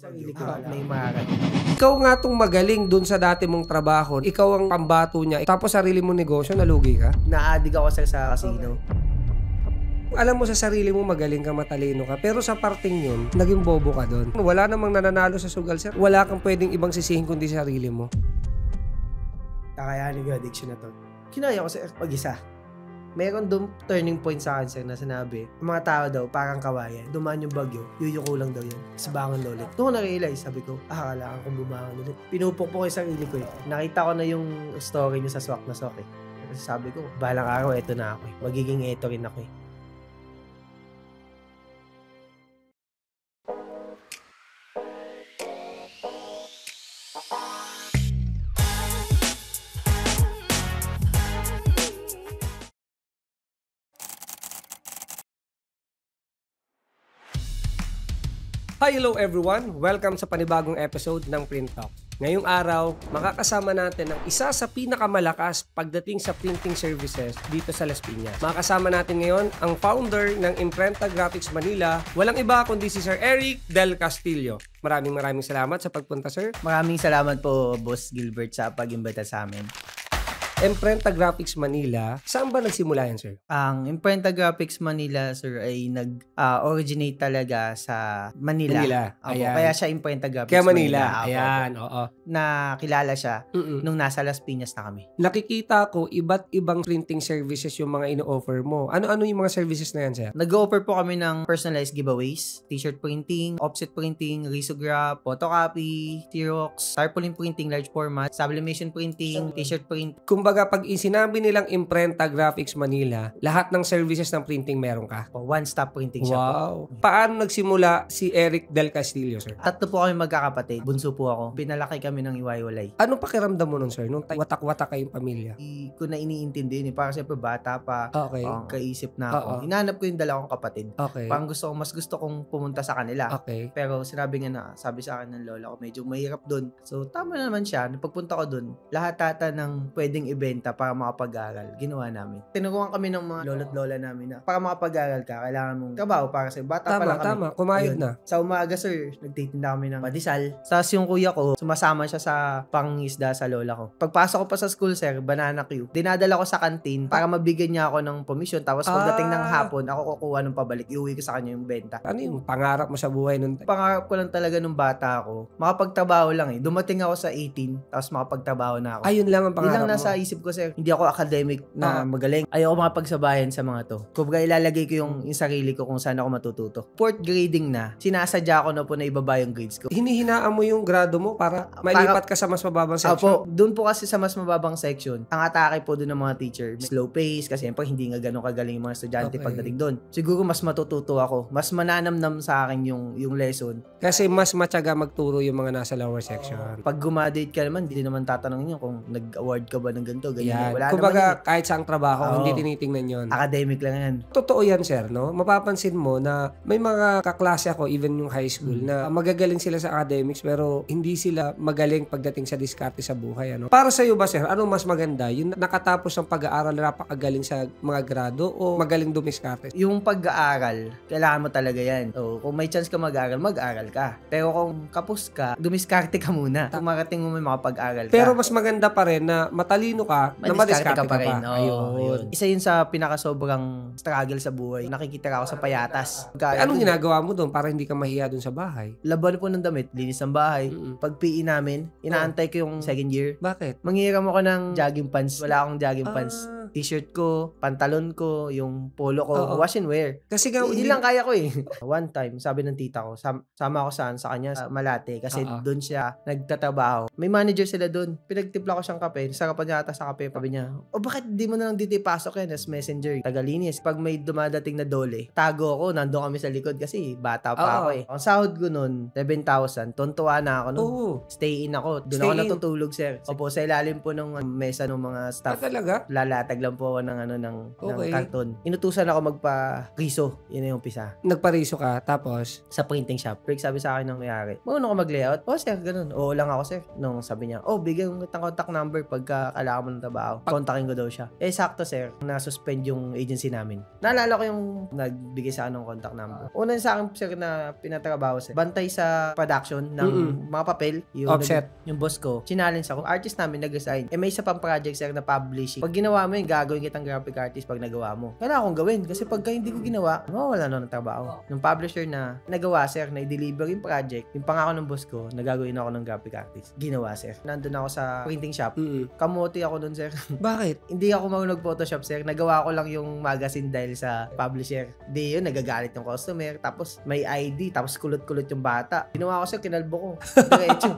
Sarili ko may marat. Ikaw nga tong magaling dun sa dati mong trabaho. Ikaw ang pambato niya. Tapos sarili mong negosyo, nalugi ka? Na-addict ako sa casino. Alam mo sa sarili mo magaling ka, matalino ka. Pero sa parting yun, naging bobo ka dun. Wala namang nananalo sa sugal, sir. Wala kang pwedeng ibang sisihin kundi sarili mo. Kakayanin ko yung addiction na to. Kinaya ko sa mag-isa. Meron doon turning point sa akin, sir, na sinabi, mga tao daw, parang kawayan. Dumaan yung bagyo, yuyuko lang daw yun. Tapos bangon daw ulit. Doon ko na-realize, sabi ko, kailangan kong bumangon ulit. Pinupok po ko yung sarili ko eh. Nakita ko na yung story niya sa Swak na Swak eh. Kasi sabi ko, balang araw, eto na ako eh. Magiging eto rin ako eh. Hi, hello everyone! Welcome sa panibagong episode ng Print Talk. Ngayong araw, makakasama natin ang isa sa pinakamalakas pagdating sa printing services dito sa Las Piñas. Makakasama natin ngayon ang founder ng Imprenta Graphics Manila, walang iba kundi si Sir Eric Del Castillo. Maraming salamat sa pagpunta, sir. Maraming salamat po, Boss Gilbert, sa pag-imbita sa amin. Imprenta Graphics Manila, saan ba nagsimula yan, sir? Ang Imprenta Graphics Manila, sir, ay nag-originate talaga sa Manila. Opo, kaya siya Imprenta Graphics kaya Manila. Ayan, oo. Na kilala siya nung nasa Las Piñas na kami. Nakikita ko, iba't ibang printing services yung mga ino-offer mo. Ano-ano yung mga services na yan, sir? Nag-offer po kami ng personalized giveaways, t-shirt printing, offset printing, risograph, photocopy, Xerox, tarpaulin printing, large format, sublimation printing, t-shirt print. Kumbaga, pag sinabi nilang Imprenta Graphics Manila, lahat ng services ng printing meron ka. One-stop printing shop. Wow. Paano nagsimula si Eric Del Castillo, sir? Tatlo po kami magkakapatid. Bunso po ako. Pinalaki kami ng iwaiwalay. Anong pakiramdam mo nun, sir? Nung watak-watak kayong pamilya? Hindi ko na iniintindi. Parang siyempre bata pa. Okay. Kaisip na ako. Hinanap ko yung dalawang kapatid. Okay. Parang mas gusto kong pumunta sa kanila. Okay. Pero sinabi nga na, sabi sa akin ng lola ko, medyo mahirap dun. So, tama naman siya. Pagpunta ko dun, lahat tata ng pwedeng ibenta para makapag-aral, ginawa namin. Tinuruan kami ng mga lolo't lola namin na para makapag-aral ka, kailangan mong trabaho para sa bata pa lang kami. Tama, kumayod na. Sa umaga, sir, nagtitinda kami ng padisal. Tapos yung kuya ko, sumasama siya sa pangisda sa lola ko. Pagpasok ko pa sa school, sir, banana queue. Dinadala ko sa kantin para mabigyan niya ako ng komisyon. Tapos pagdating ng hapon, ako kukuha ng pabalik. Iuwi ko sa kanya yung benta. Ano yung pangarap mo sa buhay nun? Pangarap ko lang talaga nung bata ako. Makapagtrabaho lang eh. Dumating ako sa 18, tapos makapagtrabaho na ako. Ayun lang ang pangarap mo. Yun lang nasa isip ko, sir. Hindi ako academic na magaling. Ayoko makapagsabayan sa mga to. Kumbaga ilalagay ko yung sarili ko kung saan ako matututo. Fourth grading na, sinasadya ko na po na ibaba yung grades ko. Hinihinaan mo yung grado mo para mailipat ka sa mas mababang section? Opo, doon po kasi sa mas mababang section, ang atake po doon ng mga teacher, slow pace, kasi siyempre hindi nga ganun kagaling yung mga estudyante pagdating doon. Siguro mas matututo ako, mas mananamnam sa akin yung lesson. Kasi mas matyaga magturo yung mga nasa lower section. Pag gumadate ka naman, hindi naman tatanungin nyo kung nag-award ka ba ng ganito, ganyan. Wala kumbaga, naman kahit saang trabaho, hindi tinitingnan yun. Academic lang yan. Totoo yan, sir, no? Mapapansin mo na may mga kaklase ako, even yung high school, na magagaling sila sa academics pero hindi sila magaling pagdating sa diskarte sa buhay, ano? Para sa iyo ba, sir, ano mas maganda? Yung nakatapos ng pag-aaral na napakagaling sa mga grado o magaling dumiskarte? Yung pag-aaral, kailangan mo talaga yan. So, kung may chance ka mag-aaral, mag-aaral ka. Pero kung kapos ka, dumiskarte ka muna. Kung marating mo may makapag-aaral ka. Pero mas maganda pa rin na matalino ka, na madiskarte ka pa rin. Ayun. Isa yun sa pinakasobrang struggle sa buhay. Nakikita ka ako sa payatas. Anong ginagawa mo doon para hindi ka mahiya doon sa bahay? Laban po ng damit, linis ng bahay. Pag PE namin, inaantay ko yung second year. Bakit? Manghiram ako ng jogging pants. Wala akong jogging pants. T-shirt ko, pantalon ko, yung polo ko, wash and wear. Kasi hindi lang kaya ko eh. One time, sabi ng tita ko, sama ako sa kanya sa Malate kasi doon siya nagtatrabaho. May manager sila doon. Pinagtimpla ko siyang kape. Sarapan niya ata sa kape. Sabi niya, bakit di mo na lang dito ipasok yan as messenger? Tagalinis. Pag may dumadating na dole, tago ako, nandun kami sa likod kasi bata pa ako eh. Ang sahod ko noon, 7,000. Tontuwa na ako noon. Stay in ako. Doon ako natutulog, sir. Opo, sa ilalim po ng mesa ng mga staff. Talaga? Lalatag nagbayad lang po ako ng ng karton. Inutusan ako magpa-riso. Yun na yung umpisa. Nagpariso ka, tapos? Sa printing shop. Pero sabi sa akin ng mayari, marunong ka mag-layout? Oh, sir, ganun. Oo lang ako, sir. Nung sabi niya, bigyan mo kitang contact number pagka kailangan mo ng trabaho. Kontakin ko daw siya. Sakto, sir, na-suspend yung agency namin. Naalala ko yung nagbigay sa akin ng contact number. Una sa akin, sir, na pinatrabaho, sir. Bantay sa production ng mga papel. Yung offset. Yung boss ko. Challenge ako. Artist namin nag-resign. May isa pang project, sir, na publishing. Pag ginawa mo yun, gagawin kitang graphic artist pag nagawa mo. Kailangan akong gawin. Kasi pagka hindi ko ginawa, mawawala na ng trabaho. Nung publisher na nagawa, sir, na i-deliver yung project, yung pangako ng boss ko, nagagawin ako ng graphic artist. Ginawa, sir. Nandun ako sa printing shop. Kamote ako dun, sir. Bakit? Hindi ako marunong Photoshop, sir. Nagawa ko lang yung magazine dahil sa publisher. Di yun, nagagalit yung customer. Tapos may ID. Tapos kulot-kulot yung bata. Ginawa ko, sir, kinalbo ko. Diretso.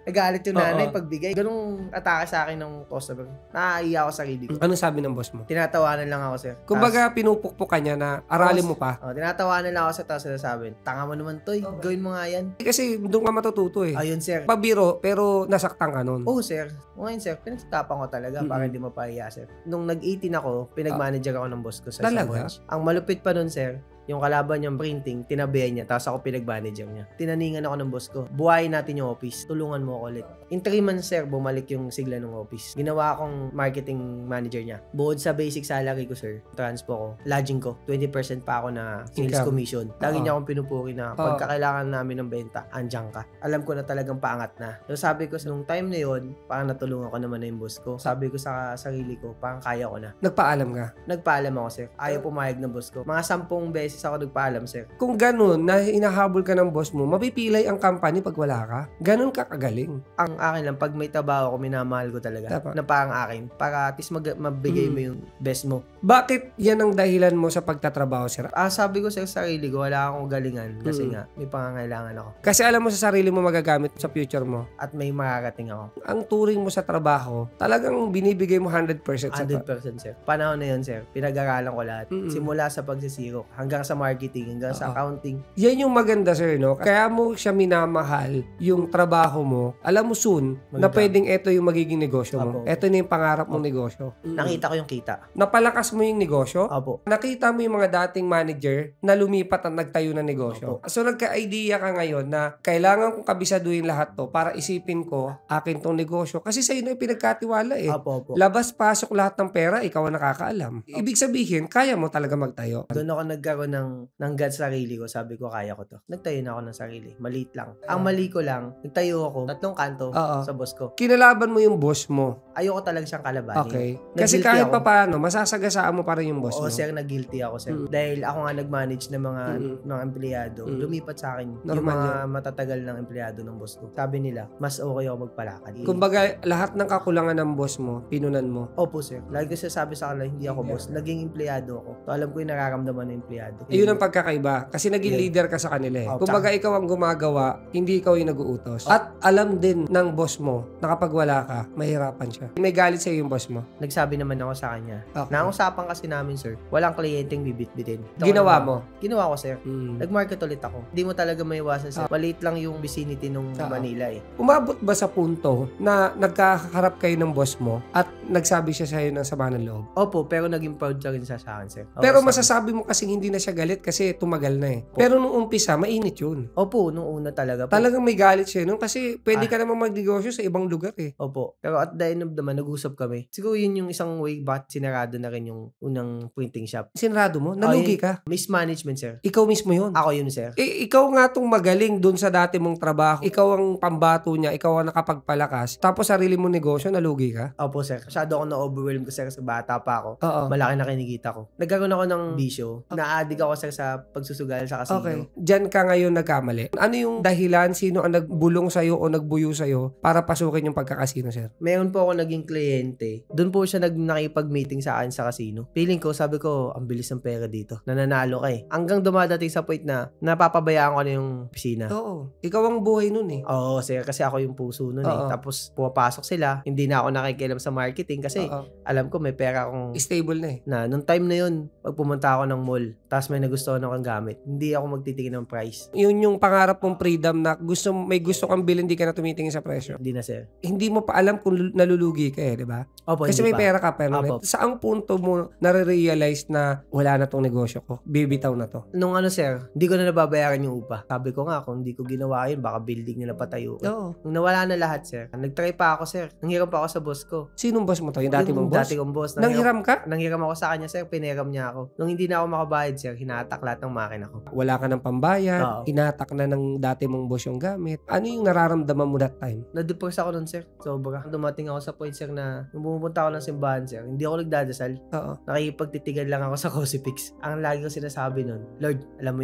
Nagalit yung nanay pagbigay. Ganung atake sa akin ng customer. Nakaiya ako sa sarili ko. Anong sabi ng boss mo? Tinatawanan lang ako, sir. Kumbaga, pinupukpok ka niya na aralin mo pa. Tinatawanan lang ako sa tapos sinasabi, tanga mo naman to, gawin mo nga yan. Kasi doon ka matututo eh. Ayun, sir. Pabiro, pero nasaktan ka nun. Sir. Ngayon, sir, pinagtapang ko talaga para hindi mapahiya, sir. Nung nag-18 ako, pinag-manager ako ng boss ko sa Talaga? Ang malupit pa nun, sir, yung kalaban niyang printing, tinabihan niya, tapos ako pinag-manager niya. Tinaningan ako ng boss ko. Buhayin natin yung office. Tulungan mo ako ulit. In 3 months, sir, bumalik yung sigla ng office. Ginawa akong marketing manager niya. Bukod sa basic salary ko, sir, transpo ko, lodging ko, 20% pa ako na sales commission. Lagi niya akong pinupuri na pagka kailangan namin ng benta, andyan ka. Alam ko na talagang paangat na. So sabi ko, nung time na yun, parang natulungan ko naman na yung boss ko. Sabi ko sa sarili ko, parang kaya ko na. Nagpaalam ka? Nagpaalam ako, sir. Ayaw pumayag ng boss ko. Mga 10 beses ako nagpaalam, sir. Kung ganun, na hinahabol ka ng boss mo, mapipilay ang company pag wala ka. Ganun ka kagaling. Ang akin lang, pag may trabaho ko, minamahal ko talaga. Tapa. Na parang akin. Para at least mabigay mo yung best mo. Bakit yan ang dahilan mo sa pagtatrabaho, sir? Sabi ko sa sarili ko, wala akong galingan. Kasi nga, may pangangailangan ako. Kasi alam mo sa sarili mo magagamit sa future mo. At may makakating ako. Ang turing mo sa trabaho, talagang binibigay mo 100% sa 100%, sir. Panahon na yun, sir. Pinag-aralan ko lahat. Simula sa pagsisiro, hanggang sa marketing, hanggang sa accounting. Yan yung maganda, sir, no? Kaya mo siya minamahal yung trabaho mo. Alam mo soon, na pwedeng ito yung magiging negosyo mo. Ito na yung pangarap mong negosyo. Nakita ko yung kita. Napalakas mo yung negosyo. Opo. Nakita mo yung mga dating manager na lumipat at nagtayo ng negosyo. Opo. So, nagka-idea ka ngayon na kailangan kong kabisaduhin lahat to para isipin ko akin tong negosyo. Kasi sa'yo na yung pinagkatiwala eh. Opo. Labas-pasok lahat ng pera, ikaw ang nakakaalam. Ibig sabihin, kaya mo talaga magtayo. Doon ako nagkaroon ng God sa sarili ko. Sabi ko, kaya ko to. Nagtayo na ako ng sarili. Maliit lang. Ang mali ko lang, nagtayo ako 3 kanto sa boss ko. Kinalaban mo yung boss mo. Ayoko talaga siyang kalabanin. Okay. Kasi kahit papaano, masasagasaan mo pa rin yung boss mo. Sir, na-guilty ako, sir. Dahil ako nga nag-manage ng mga empleyado. Lumipat sa akin yung mga matatagal ng empleyado ng boss ko. Sabi nila, mas okay ako magpalakad. Kumbaga, lahat ng kakulangan ng boss mo, pinunan mo. Opo, sir. Lagi ko sabi sa kanila, hindi ako boss. Naging empleyado ako. So, alam ko yung nararamdaman ng empleyado. Yun ang pagkakaiba. Kasi naging leader ka sa kanila eh. Kumbaga, ikaw ang gumagawa, hindi ikaw yung nag-uutos. At alam din ng boss mo na kapag wala ka, mahirapan siya. May galit sa yung boss mo. Nagsabi naman ako sa kanya. Nausapan kasi namin, sir, walang kliyenteng bibit-bitin. Ginawa mo? Ginawa ko, sir. Nag-market ulit ako. Hindi mo talaga maiwasan, sir. Maliit lang yung vicinity nung Manila eh. Umabot ba sa punto na nagkakaharap kayo ng boss mo at nagsabi siya sa'yo ng sama ng loob? Opo, pero naging proud siya rin sa akin, sir. Pero masasabi mo kasing hindi na siya galit kasi tumagal na eh. Pero nung umpisa, mainit yun. Opo, nung una talaga. Talagang may galit siya nun kasi pwede ka naman magnegosyo sa ibang lugar eh. Opo. Pero at the end of the month, nag-usap kami. Siguro yun yung isang way bakit sinarado na rin yung unang printing shop. Sinarado mo? Nalugi ka? Mismanagement, sir. Ikaw mismo yun? Ako yun, sir. Ikaw nga tong magaling dun sa dati mong trabaho. Ikaw ang pambato niya. Ikaw ang nakapagpalakas. Tapos sarili mong negosyo, nalugi ka? Opo, sir. Masyado ako na-overwhelm ko, sir, sa bata pa ako. Oo. Malaki na kinikita ko. Nagkaroon ako ng bisyo. Na-addict ako, sir, sa pagsusugal sa casino. Okay. Diyan ka ngayon nagkamali. Ano yung dahilan? Sino ang nagbulong sa'yo o nagbuyo sa'yo para pasukin yung pagkakasino, sir? Meron po ako naging kliyente. Doon po siya nakipag-meeting sa akin sa casino. Feeling ko, sabi ko, ang bilis ng pera dito. Nananalo ka eh. Hanggang dumadating sa point na napapabayaan ko na yung opisina. Oo. Ikaw ang buhay nun eh. Oo, sir. Kasi ako yung puso nun eh. Tapos pumapasok sila. Hindi na ako nakikialam sa marketing kasi alam ko may pera akong stable na eh. Nung time na yun, pag pumunta ako ng mall, tapos may nagustuhan akong gamit, hindi ako magtitingin ng price. Yun yung pangarap mong freedom na may gusto kang bilhin, hindi ka na tumitingin sa presyo. Hindi na, sir. Hindi mo pa alam kung nalulugi ka di ba? Opo, kasi may pera ka pero saang punto mo nare-realize na wala na tong negosyo ko? Bibitaw na to. Nung sir, hindi ko na nababayaran yung upa. Sabi ko nga, kung hindi ko ginawa yun, baka building nila patayo. Oo. Nung nawala na lahat, sir, nagtry pa ako, sir. Nanghiram pa ako sa boss ko. Sinong boss mo to? Yung dati mong boss? Dati kong boss. Nanghiram ka? Nanghiram ako sa kanya, sir. Piniram niya ako. Nung hindi na ako makabayad, sir, hinatak lahat ng makina ko. Wala ka ng pambayad, hinatak na ng dati mong boss yung gamit. Ano yung nararamdaman mo that time? Na-depress ako nun, sir. Sobra. Dumating ako sa point, sir, na nung pumunta ako ng simbahan, sir, hindi ako nagdadasal. Oo. Nakikipagtitigan lang ako sa crucifix. Ang lagi ko sinasabi nun, Lord, alam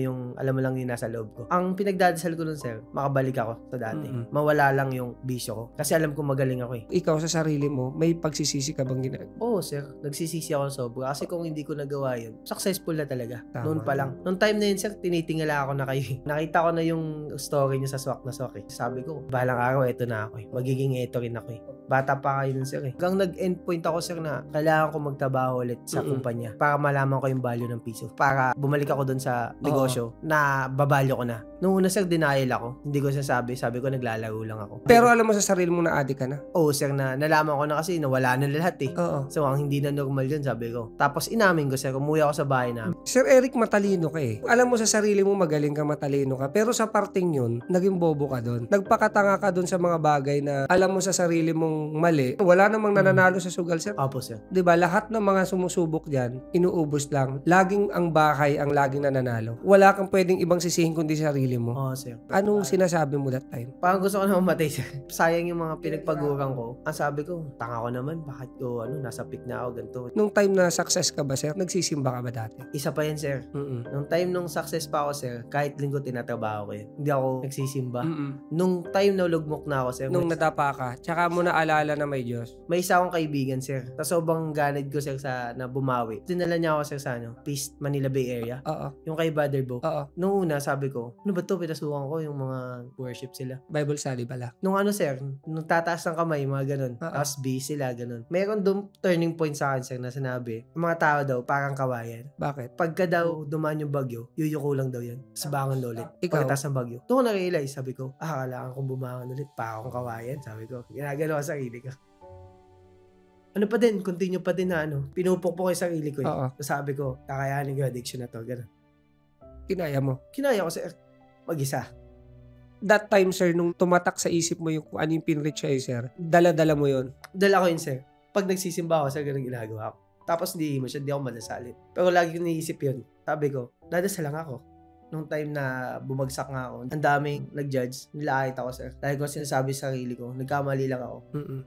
mo lang yung nasa loob ko. Ang pinagdadasal ko nun, sir, makabalik ako sa dati. Mawala lang yung bisyo ko. Kasi alam ko magaling ako eh. Ikaw sa sarili mo, may pagsisisi ka bang ginagawa? Oo, sir. Nagsisisi ako sobra. Kasi kung hindi ko nagawa yun, successful na talaga. Tama. Noon pa lang. Noong time na yun, sir, tinitingala ako na kayo. Nakita ko na yung story niyo sa Swak na Swak eh. Sabi ko, balang araw, eto na ako eh. Magiging eto rin ako eh. Bata pa kayo nun, sir eh. Hanggang nag-endpoint ako, sir, na kailangan ko magtrabaho ulit sa kumpanya para malaman ko yung value ng piso. Para bumalik ako dun sa negosyo na babalyo ko na. Noong una, sir, denial ako. Hindi ko sabi ko naglalaro lang ako. Pero alam mo sa sarili mo na addict ka na? Oo, sir, na nalaman ko na kasi nawala na lahat eh. Oo. So, ang hindi na normal yun, sabi ko. Tapos inamin ko, sir, umuwi ako sa bahay namin. Sir Eric, matalino ka eh. Alam mo sa sarili mo magaling ka, matalino ka. Pero sa parting yun, naging bobo ka doon. Nagpakatanga ka doon sa mga bagay na alam mo sa sarili mong mali. Wala namang nananalo sa sugal, sir. Opo, sir. Diba, lahat ng mga sumusubok dyan, inuubos lang. Laging ang bahay ang laging nananalo. Wala kang pwedeng ibang sisihin kundi sarili mo. Oo, sir. Anong sinasabi mo that time? Parang gusto ko na mamatay, sir. Sayang yung mga pinagpaguran ko. Ang sabi ko, tanga ko naman. Bakit ko, nasa peak na ako, ganito. Nung time na success ka ba, sir? Nagsisimba ka ba dati? Isa pa yan, sir. Nung time nung success pa ako, sir, kahit linggo tinatrabaho ko yun. Hindi ako nagsisimba. Nung time na lugmok na ako, sir. Nung nadapa ka, tsaka mo naalala na may Diyos. May isa akong kaibigan, sir. Tapos sobrang ganid ko, sir, na bumawi. Dinala niya ako, sir, sa Peace, Manila Bay Area. Oo. Yung kay Brother Bo. Oo. Nung una, sabi ko, ano ba to? Pinasukan ko yung mga worship sila. Bible study pala. Nung sir, nung tataas ng kamay, mga ganun. Tapos B sila, ganun. Meron doon turning point sa akin, sir, na sinabi, ang mga tao daw, parang kawayan. Bakit? Pagka daw dumaan yung bagyo, yuyuko lang daw yan. Tapos bangon ulit. Ikaw? Pagkataas ng bagyo. Doon ko na-realize, sabi ko, kailangan kong bumangon ulit. Pa akong kawayan, sabi ko. Ginagano ko sa sarili ko. Ano pa din, continue pa din na pinupukpok ko yung sarili ko. Sabi ko, kakayanin ko addiction na to, ganun. Kinaya mo? Kinaya ko, sir. Mag-isa. That time, sir, nung tumatak sa isip mo yung kung ano yung pinreach sa'yo, sir, dala-dala mo yun? Dala ko yun, sir. Pag nagsisimba ako, sir, ganun ginagawa ko. Tapos hindi ako madasalin. Pero lagi ko naisip yun. Sabi ko, dadasal lang ako. Nung time na bumagsak nga ako, ang daming nag-judge, nilahit ako, sir. Dahil ko sinasabi sa sarili ko, nagkamali lang ako.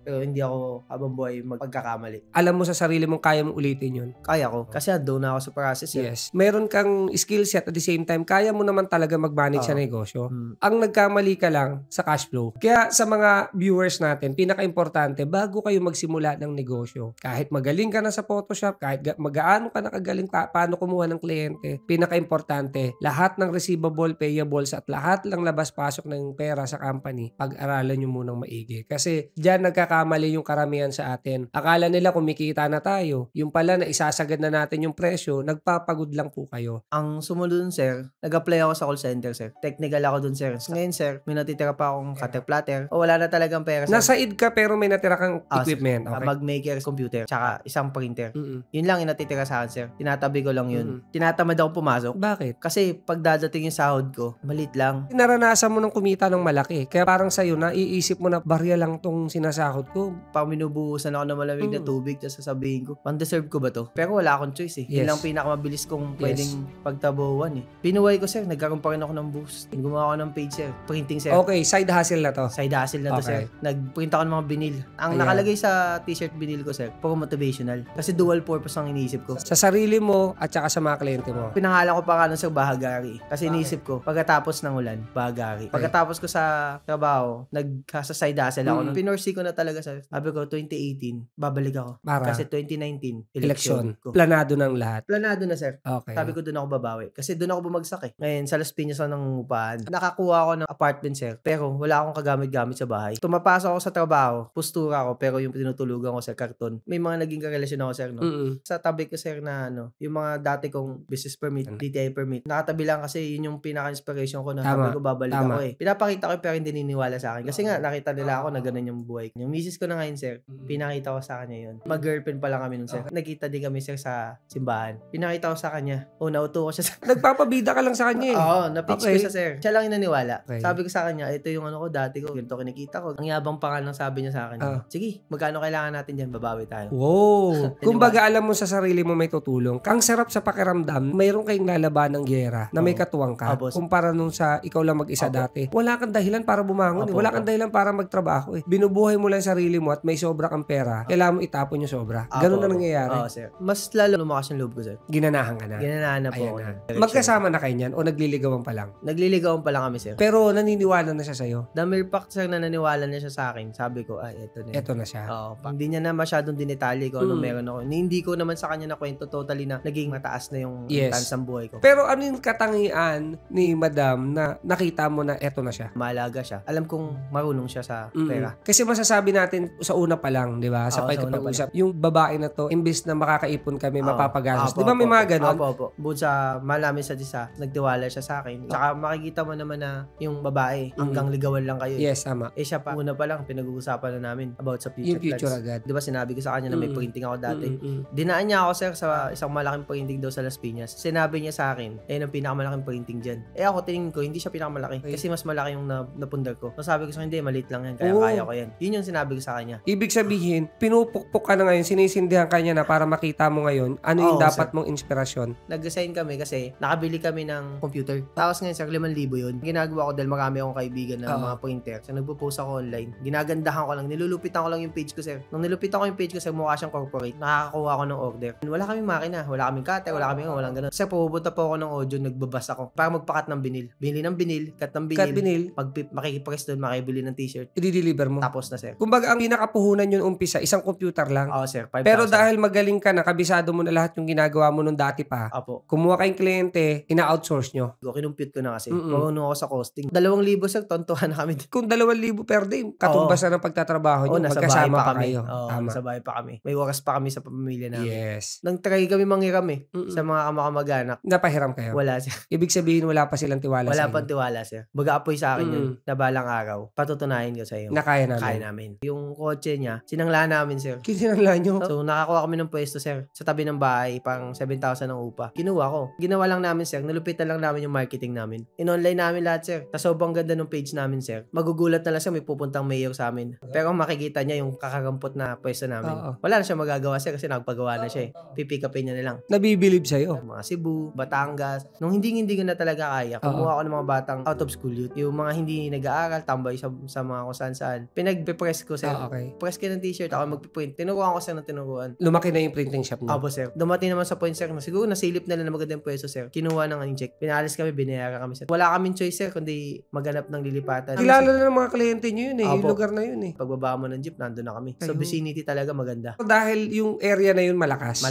Pero hindi ako habang buhay magpagkakamali. Alam mo sa sarili mong kaya mong ulitin yun? Kaya ko. Kasi doon na ako sa process. Yes. Meron kang skill set at the same time, kaya mo naman talaga mag-manage sa negosyo. Ang nagkamali ka lang sa cash flow. Kaya sa mga viewers natin, pinaka-importante, bago kayo magsimula ng negosyo, kahit magaling ka na sa Photoshop, kahit magaano ka nakagaling, paano kumuha ng kliyente, pinaka-importante, lahat ng receivable, payables at lahat lang labas-pasok ng pera sa company, pag-aralan nyo munang maigi. Kasi dyan nagkakamali yung karamihan sa atin. Akala nila kumikita na tayo. Yung pala na isasagad na natin yung presyo, nagpapagod lang po kayo. Ang sumunod dun, sir, nag-apply ako sa call center, sir. Technical ako dun, sir. Ngayon, sir, may natitira pa akong cutter platter. O wala na talagang pera, sir. Nasa id ka pero may natira kang equipment. Okay. Mag-maker computer, tsaka isang printer. Yun lang yung natitira sa akin, sir. Tinatabi ko lang yun. Tinatamad ako pumasok. Bakit? Kasi pag dadating yung sahod ko, malit lang. Naranasan mo ng kumita ng malaki. Kaya parang sa'yo, naiisip mo na barya lang tong sinasahod ko. Pag minubuhusan ako ng malamig na tubig, tapos sasabihin ko, pang-deserve ko ba to? Pero wala akong choice eh. Yun lang pinakamabilis kong pwedeng pagtabuhan eh. Pinuway ko, sir. Nagkaroon pa rin ako ng boost. Gumawa ako ng page, sir. Printing, sir. Okay, side hustle na to. Side hustle na to, sir. Nagprint ako ng mga binil. Ang nakalagay sa t-shirt binil ko, sir, puro motivational. Kasi dual purpose ang iniisip ko. Sa sarili mo at saka sa mga kliyente mo. Pinangalan ko pa nga nun, sir, Bahagari. bagari. Kasi iniisip ko, pagkatapos ng ulan, bagari. Pagkatapos ko sa trabaho, sa side hustle ako. Pinorsi ko na talaga sabi ko, 2018, babalik ako. Kasi 2019, election ko. Planado ng lahat. Planado na, sir. Okay. Sabi ko, doon ako babawi. Kasi doon ako bumagsak eh. Ngayon, sa Las Piñas ako nangungupahan. Nakakuha ako ng apartment, sir. Pero wala akong kagamit-gamit sa bahay. Tumapasok ako sa trabaho, postura ako, pero yung tinutulugan ko sa karton. May mga naging karelasyon ako, sir, no? Sa tabi ko, sir, na yung mga dati kong business permit, DTI permit, nakatabi lang kasi yun yung pinaka-inspiration ko na sabi ko, babalik ako eh. Pinapakita ko pero hindi niniwala sa akin. Kasi nga, nakita nila ako na ganun yung buhay. Yung misis ko na ngayon, sir, pinakita ko sa kanya yun. Mag-girlfriend pa lang kami nun, sir. Nagkita din kami, sir, sa simbahan. Pinakita ko sa kanya. Nauto ko siya sa... Nagpapabida ka lang sa kanya eh. Oo, na-pitch ko siya, sir. Siya lang yung naniwala. Sabi ko sa kanya, ito yung ano ko, dati ko. Ganito kinikita ko. Ang yabang pa nga ng sabi niya sa akin. Sige, magkano kailangan natin dyan? Babawi tayo. Wow! Kumbaga alam mo sa sarili mo may tutulong. Ang sarap sa pakiramdam, mayroon kayong lalaban ng gyera na may katuwang ka. Kumpara nung sa ikaw lang mag-isa dati. Wala kang dahilan para bumangon. Wala kang dahilan para magtrabaho eh. Binubuhay mo lang sarili mo at may sobra kang pera. Kailangan mo itapon yung sobra. Ganun na nangyayari. Oo, sir. Mas lalo lumakas yung loob ko, sir. Ginanahan ka na. Ginanahan na po ako. Magkasama na kayo niyan o nagliligawan pa lang? Nagliligawan pa lang kami, sir. Pero naniniwala na siya sa'yo? The mere fact, sir, na naniwala na siya sa akin. Sabi ko, eto na. Eto na siya. Oo. Hindi niya na masyadong dinetali ko ano meron ako. Hindi ko naman sa kanya na kwento totally na naging mataas na yung tansang buhay ko. Pero ano yung katangian ni Madam na nakita mo na eto na siya? Malaga siya. Alam kong marunong siya sa pera. Kasi masasabi natin sa una pa lang, di ba? Sa pag-usap. Yung babae na to, imbis na makakaipon kami, mapapagasos. Di ba may mga ganon? Opo. Bukod sa malamin sa isa, nagtiwala siya sa akin. Tsaka makikita mo naman na yung babae, hanggang ligawan lang kayo. Yes, tama. Siya pa, una pa lang, pinag-uusapan na namin about sa future yung future plans. Agad. Di ba sinabi ko sa kanya na may printing ako dati. Dinaan niya ako, sir, sa isang malaking printing daw sa Las Piñas. Sinabi niya sa akin, ang pinakamalaking printing dyan. Ako tingin ko, hindi siya pinakamalaki. Kasi mas malaki yung napundar ko. So sabi ko sa hindi, maliit lang yan. Kaya ko yan. Yun yung sinabi ko sa kanya. Ibig sabihin, pinupukpok ka na ngayon, sinisindihan ka niya na para makita mo ngayon ano yung dapat mong inspirasyon. Nag-assign kami kasi nakabili kami ng computer. Tapos ngayon, sir, 5,000 yun. Ginagawa ko dahil marami akong kaibigan na mga printer. So nagpo-post ako online. Ginagandahan ko lang. Nilulupitan ko lang yung page ko, sir. Nung nilupitan ko yung page ko, sir, mukha siyang corporate. Nakakakuha ako ng order. Wala kaming makina. Wala kaming cutter. Walang ganun. Sir, pupunta po ako ng audio. Nagbabas ako. Para magpakat ng binil. Bili ng binil. Cut ng binil. Cut binil. Pag makikipress doon, makibili ng t-shirt. I-deliver mo. Tapos na, sir. Kumbaga, ang pinakapuhunan yun umpisa, isang computer lang. Oo, sir. 5,000. Pero dahil magaling ka na, kabisado mo na lahat yung ginagawa mo nung dati pa. Opo. Kumuha kayong kliyente, ina-outsource nyo. Kinumpute ko na kasi. Marunong ako sa costing. 2,000, sir. Tontuhan na kami. Kung 2,000 per day, katumbas na ng pagtatrabaho nyo. Magkasama pa kayo. Nasa bahay pa kami. May oras pa kami sa pamilya namin. Yes. Nang try kami manghiram sa mga kamag-anak. Napahiram kayo? Wala, sir. Ibig sabihin, wala pa silang tiwala sa inyo? Wala pang tiwala, sir. Baga-apoy sa akin yun na balang araw. Patutunayan ko sa iyo. Na kaya namin. Kaya namin. Yung kotse niya, sinangla namin, sir. Sinangla nyo? So, nakakuha kami ng pwesto, sir. Sa tabi ng bahay, pang 7,000 ang upa. Kinuha ko. Ginawa lang namin, sir. Nalupitan lang namin yung marketing namin. In-online namin lahat, sir. Sa sobrang ganda ng page namin, sir. Magugulat na lang siya, may pupuntang mayor sa amin. Pero makikita niya yung kakarampot na pwesto namin. Wala na siya magagawa, sir, kasi nagpagawa na siya eh. Pipick upin niya na lang. Nabibilib sa'yo? Mga Cebu, Batangas. Nung hindi ko na talaga kaya, kumuha ko ng mga batang out of school youth. Yung mga hindi nag-aaral, tambay sa mga kung saan-saan. Pinag-press ko, sir. Press ko ng t-shirt, ako magpiprint. Tinuruan ko, sir, ng tinuruan. Lumaki na yung printing shop niya? Opo, sir. Dumating naman sa point, sir, na siguro nasilip na lang na magandang pwesto, sir. Kinuha ng inject. Pinalis kami, binayaran kami, sir. Wala kaming choice, sir, kundi maghanap ng lilipatan. Kilala na ng mga kliyente nyo yun eh. Yung lugar na yun eh. Pagbaba mo ng jeep, nandun na kami. So, vicinity talaga maganda. Dahil yung area na yun malakas.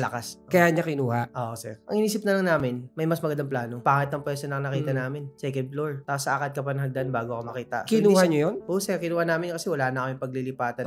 Kaya niya kinuha. Oo, sir. Ang inisip na lang namin, may mas magandang plano. Pangit ang pwesto na nakita namin. Second floor. Tapos akad ka pa ng hagdan bago ako makita. So, kinuha nyo yun? Oo, sir. Kinuha namin kasi wala na kami paglilipatan.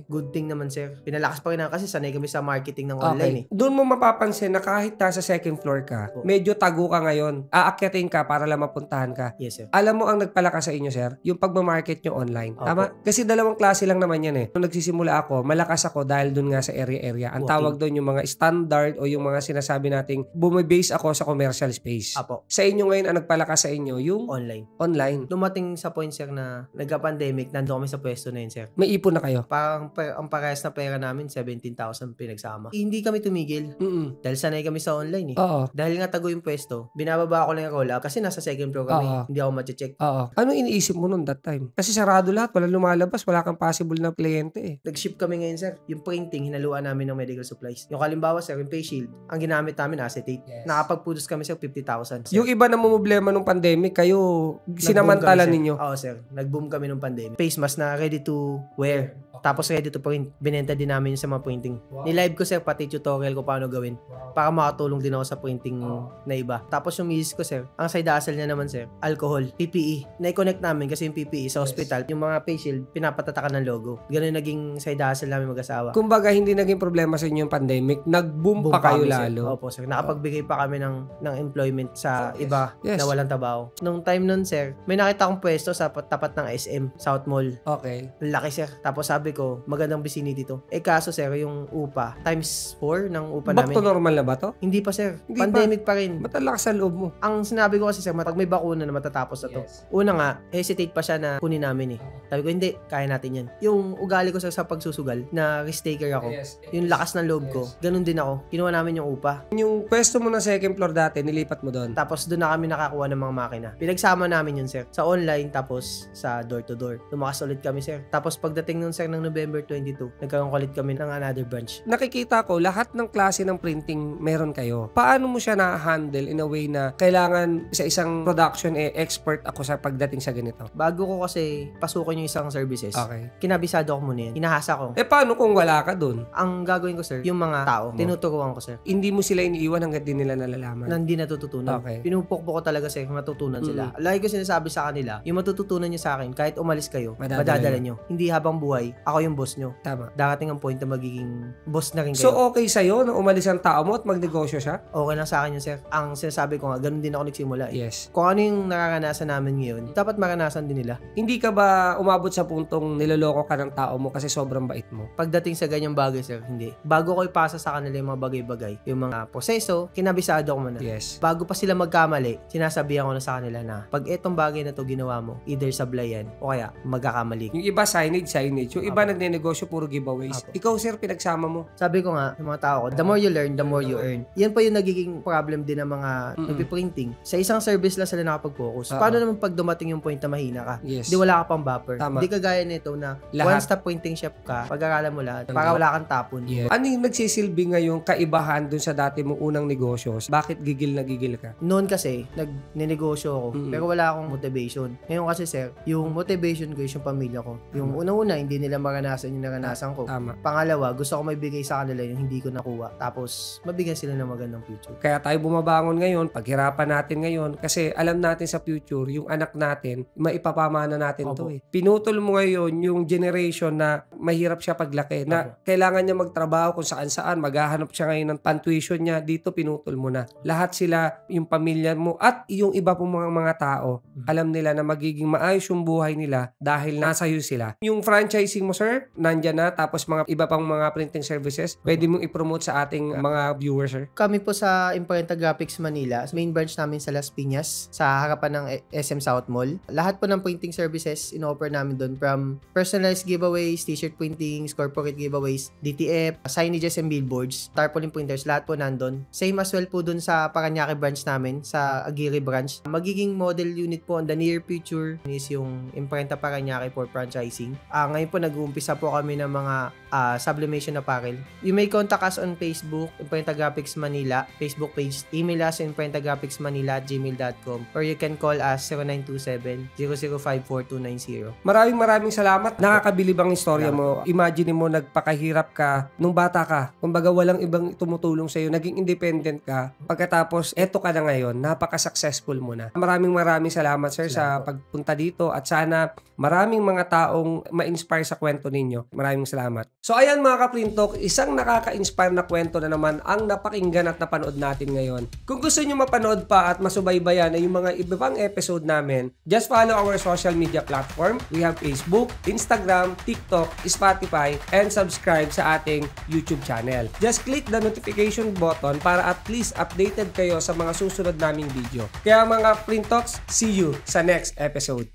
Good thing naman, sir. Pinalakas pa rin namin kasi sanay kami sa marketing ng online eh. Doon mo mapapansin na kahit nasa second floor ka, medyo tago ka ngayon. Aakyatin ka para lang mapuntahan ka. Yes, sir. Alam mo ang nagpalakas sa inyo, sir? Yung pagmamarket nyo online. Tama? Kasi dalawang klase lang naman yan eh. Nung nagsisimula ako, malakas ako dahil doon nga sa area-area. Ang tawag doon yung mga standard o yung mga sinasabi nating bumibase ako sa commercial space. Sa inyo ngayon, ang nagpalakas sa inyo, yung online. Dumating sa point, sir, na nagka-pandemic, nandun kami sa pwesto na yun, sir. May ipon na kayo? Parang ang parehas na pera namin, 17,000 pinagsama. Hindi kami tumigil. Dahil sanay kami sa online eh. Dahil nga tago yung pwesto, binababa ko lang yung roll-up kasi nasa second floor kami. Hindi ako mache-check. Ano iniisip mo nun that time? Kasi sarado lahat, walang lumalabas, wala kang possible na kliyente eh. Nag-ship kami ngayon, sir. Yung printing, hinaluan namin ng medical supplies. Yung kalimbawa, sir, yung face shield, ang ginamit namin acetate. Nakapag-produce kami, sir, 50,000. Yung iba na problema nung pandemic, kayo sinamantala ninyo. Oo, sir. Nag-boom kami nung pandemic. Face mask na ready to wear. Tapos ready to print. Binenta din namin sa mga printing. Ni-live ko, sir, pati tutorial ko paano gawin. Para makatulong din ako sa printing na iba. Tapos yung misis ko, sir, ang side hustle niya naman, sir, alcohol, PPE. Na-connect namin kasi yung PPE sa hospital, yung mga face shield, pinapatatakan ng logo. Ganun naging side hustle namin mag-asawa. Kumbaga, hindi naging problema sa inyo yung pandemic. Nag-boom pa kayo lalo. Opo, sir. Nakapagbigay pa kami ng employment sa iba na walang trabaho. Nung time nun, sir, may nakita akong pwesto sa tapat ng SM, South Mall. Okay. Laki, sir. Tapos sabi ko, magandang vicinity to. Kaso, sir, yung upa, times 4 ng upa namin. Back to normal na ba to? Hindi pa, sir. Hindi pandemic pa rin. Ba't ang lakas sa loob mo? Ang sinabi ko kasi, sir, pag may bakuna na matatapos na to. Una nga, hesitate pa siya na kunin namin eh. Sabi ko, hindi, kaya natin yan. Yung ugali ko sa pagsusugal, na risk taker ako, yung lakas ng loob ko, ganun din ako. Kinuha namin yung upa. Yung pwesto mo na second floor dati, nilipat mo doon. Tapos doon na kami nakakuha ng mga makina. Pinagsama namin yun, sir. Sa online, tapos sa door to door. Lumakas ulit kami, sir. Tapos pagdating nun, sir, ng November 22, nagkaroon ulit kami ng another branch. Nakikita ko, lahat ng klase ng printing meron kayo. Paano mo siya na-handle in a way na kailangan sa isang production expert ako sa pagdating sa ganito? Bago ko kasi pasukin yung isang services, okay, kinabisado ko muna yan. Hinahasa ko. Paano kung wala ka dun? Ang gagawin ko, sir, yung mga tao, tinuturuan ko, sir. Hindi mo sila iniiwan hanggat di nila nalalaman. Na hindi natututunan. Okay. Pinupukpo ko talaga, sir, matutunan sila. Lagi ko sinasabi sa kanila, yung matututunan nyo sa akin, kahit umalis kayo, madadala nyo. Hindi habang buhay, ako yung boss nyo. Tama. Darating ang point na magiging boss na rin kayo. So, okay sa'yo na umalis ang tao mo at magnegosyo siya? Okay lang sa akin yun, sir. Ang sinasabi ko nga, ganun din ako nagsimula. Yes. Kung ano yung nararanasan namin ngayon, dapat maranasan din nila. Hindi ka ba umabot sa puntong niloloko ka ng tao mo kasi sobrang bait mo? Pagdating sa ganyang bagay, sir, hindi. Bago ko ipasa sa kanila yung mga bagay-bagay, yung mga proseso, kinabisado ko muna. Yes. Bago pa sila magkamali, sinasabihan ko na sa kanila na pag etong bagay na to ginawa mo, either sablay yan o kaya magkakamali. Yung iba signage. Yung iba nagnenegosyo puro giveaways. Ikaw, sir, pinagsama mo. Sabi ko nga, yung mga tao ko, the more you learn, the more you earn. Yan pa yung nagiging problem din ng mga nagpiprinting. Sa isang service lang sila nakapag-focus. Paano naman pag dumating yung point na mahina ka? Yes. Di wala ka pang buffer. Tama. Di kagaya nito na one-stop printing shop ka, pag-aralan mo lahat, para wala kang tapon. Yes. Ano yung nagsisilbi ngayong kaibahan dun sa dati mong unang negosyo? Bakit gigil na gigil ka? Noon kasi, nag-negosyo ako, pero wala akong motivation. Ngayon kasi, sir, yung motivation ko is yung pamilya ko. Yung una-una, hindi nila maranasan yung naranasan ko. Tama. Pangalawa, gusto ko maibigay sa kanila yung hindi ko nakuha. Tapos, mabigyan sila ng magandang future. Kaya tayo bumabangon ngayon, paghirapan natin ngayon, kasi alam natin sa future, yung anak natin, maipapamana natin to eh. Pinutol mo ngayon yung generation na mahirap siya paglaki, na kailangan niya magtrabaho kung saan-saan, maghahanap siya ngayon ng pantuition niya, dito pinutol mo na. Lahat sila, yung pamilya mo, at yung iba pong mga tao, alam nila na magiging maayos yung buhay nila dahil nasa iyo sila. Yung franchising mo, sir, nandyan na, tapos mga iba pang mga printing services, pwede mong i-promote sa ating mga viewers, sir? Kami po sa Imprenta Graphics Manila, main branch namin sa Las Piñas, sa harapan ng SM South Mall. Lahat po ng printing services in-offer namin doon, from personalized giveaways, t-shirt printings, corporate giveaways, DTF, signages and billboards, tarpaulin printers, lahat po nandun. Same as well po doon sa Paranaque branch namin, sa Aguirre branch. Magiging model unit po on the near future is yung Imprenta Paranaque for franchising. Ngayon po nag-uumpisa po kami ng mga sublimation apparel. You may contact us on Facebook, Imprenta Graphics Manila, Facebook page, email us imprentagraphicsmanila@gmail.com, or you can call us 0927-0054290. Maraming salamat. Nakakabilib ang istorya mo. Imagine mo, nagpakahirap ka nung bata ka. Kumbaga, walang ibang tumutulong sa'yo. Naging independent ka. Pagkatapos, eto ka na ngayon. Napaka-successful mo na. Maraming salamat, sir, sa pagpunta dito. At sana maraming mga taong ma-inspire sa kwento ninyo. Maraming salamat. So, ayan mga ka-Printalk, isang nakaka-inspire na kwento na naman ang napakinggan at napanood natin ngayon. Kung gusto nyo mapanood pa at masubaybayan na yung mga ibang episode namin, just follow our social media platform. We have Facebook, Instagram, TikTok, Spotify, and subscribe sa ating YouTube channel. Just click the notification button para at least updated kayo sa mga susunod naming video. Kaya mga Printalks, see you sa next episode.